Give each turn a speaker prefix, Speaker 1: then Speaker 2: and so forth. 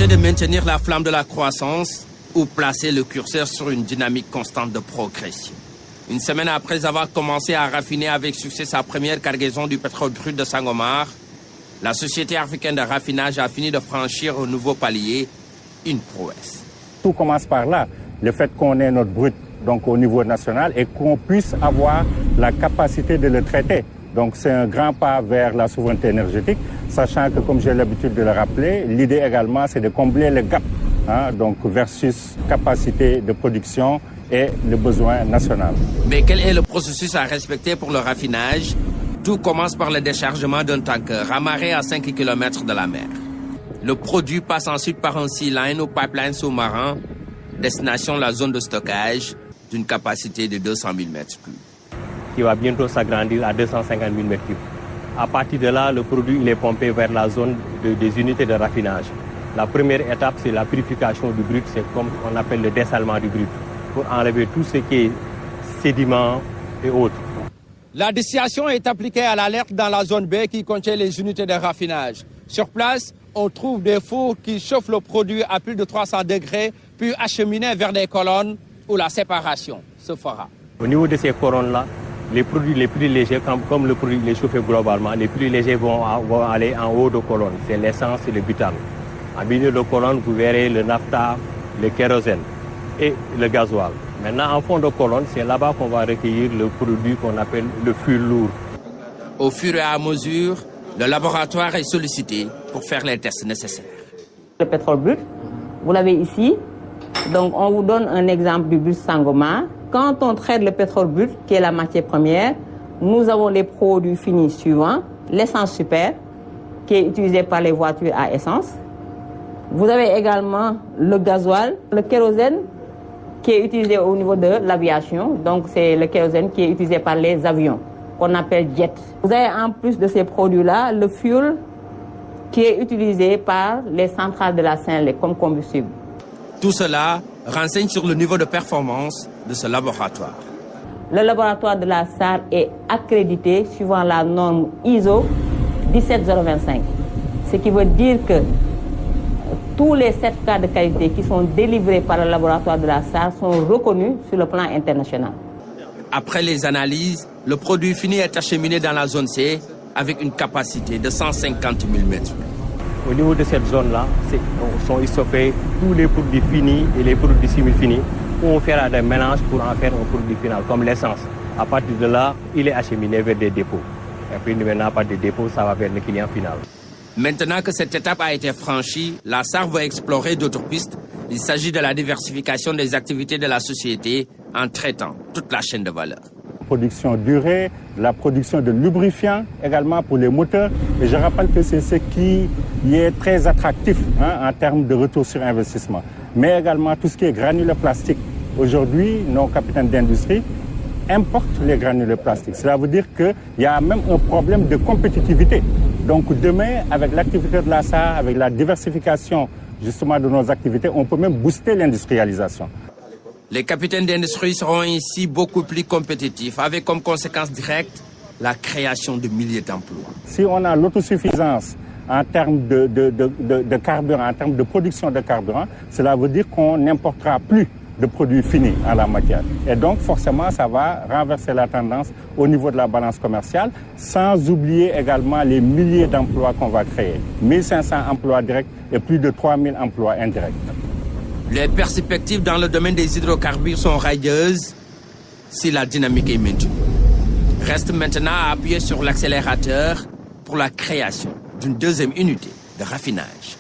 Speaker 1: s'agit de maintenir la flamme de la croissance ou placer le curseur sur une dynamique constante de progression. Une semaine après avoir commencé à raffiner avec succès sa première cargaison du pétrole brut de Sangomar, la Société africaine de raffinage a fini de franchir un nouveau palier, une prouesse.
Speaker 2: Tout commence par là, le fait qu'on ait notre brut donc au niveau national et qu'on puisse avoir la capacité de le traiter. Donc c'est un grand pas vers la souveraineté énergétique, sachant que, comme j'ai l'habitude de le rappeler, l'idée également c'est de combler le gap donc versus capacité de production et le besoin national.
Speaker 1: Mais quel est le processus à respecter pour le raffinage? Tout commence par le déchargement d'un tanker amarré à 5 km de la mer. Le produit passe ensuite par un sea line ou pipeline sous-marin, destination la zone de stockage d'une capacité de 200 000 m3.
Speaker 3: Qui va bientôt s'agrandir à 250 000 m3. À partir de là, le produit il est pompé vers la zone des unités de raffinage. La première étape, c'est la purification du brut, c'est comme on appelle le dessalement du brut, pour enlever tout ce qui est sédiments et autres.
Speaker 4: La distillation est appliquée à l'alerte dans la zone B qui contient les unités de raffinage. Sur place, on trouve des fours qui chauffent le produit à plus de 300 degrés, puis acheminés vers des colonnes où la séparation se fera.
Speaker 3: Au niveau de ces colonnes-là, les produits les plus légers, comme le produit est chauffé globalement, les plus légers vont aller en haut de colonne. C'est l'essence et le butane. En milieu de colonne, vous verrez le naphtha, le kérosène et le gasoil. Maintenant, en fond de colonne, c'est là-bas qu'on va recueillir le produit qu'on appelle le fuel lourd.
Speaker 1: Au fur et à mesure, le laboratoire est sollicité pour faire les tests nécessaires.
Speaker 5: Le pétrole brut, vous l'avez ici. Donc, on vous donne un exemple du brut Sangomar. Quand on traite le pétrole brut, qui est la matière première, nous avons les produits finis suivants. L'essence super, qui est utilisée par les voitures à essence. Vous avez également le gasoil, le kérosène, qui est utilisé au niveau de l'aviation. Donc, c'est le kérosène qui est utilisé par les avions, qu'on appelle jet. Vous avez en plus de ces produits-là, le fuel, qui est utilisé par les centrales de la Saint-Lé comme combustible.
Speaker 1: Tout cela renseigne sur le niveau de performance de ce laboratoire.
Speaker 5: Le laboratoire de la SAR est accrédité suivant la norme ISO 17025. Ce qui veut dire que tous les certificats de qualité qui sont délivrés par le laboratoire de la SAR sont reconnus sur le plan international.
Speaker 1: Après les analyses, le produit fini est acheminé dans la zone C avec une capacité de 150 000 m3.
Speaker 3: Au niveau de cette zone-là, sont stockés tous les produits finis et les produits semi-finis où on fera des mélanges pour en faire un produit final, comme l'essence. À partir de là, il est acheminé vers des dépôts. Et puis maintenant, à partir des dépôts, ça va vers le client final.
Speaker 1: Maintenant que cette étape a été franchie, la SAR va explorer d'autres pistes. Il s'agit de la diversification des activités de la société en traitant toute la chaîne de valeur.
Speaker 2: Production d'urée, la production de lubrifiants également pour les moteurs. Et je rappelle que c'est ce qui est très attractif en termes de retour sur investissement. Mais également tout ce qui est granulés plastiques. Aujourd'hui, nos capitaines d'industrie importent les granulés plastiques. Cela veut dire qu'il y a même un problème de compétitivité. Donc demain, avec l'activité de la SAR, avec la diversification justement de nos activités, on peut même booster l'industrialisation.
Speaker 1: Les capitaines d'industrie seront ici beaucoup plus compétitifs, avec comme conséquence directe la création de milliers d'emplois.
Speaker 2: Si on a l'autosuffisance en termes de carburant, en termes de production de carburant, cela veut dire qu'on n'importera plus de produits finis en la matière. Et donc, forcément, ça va renverser la tendance au niveau de la balance commerciale, sans oublier également les milliers d'emplois qu'on va créer. 1500 emplois directs et plus de 3000 emplois indirects.
Speaker 1: Les perspectives dans le domaine des hydrocarbures sont radieuses si la dynamique est maintenue. Reste maintenant à appuyer sur l'accélérateur pour la création d'une deuxième unité de raffinage.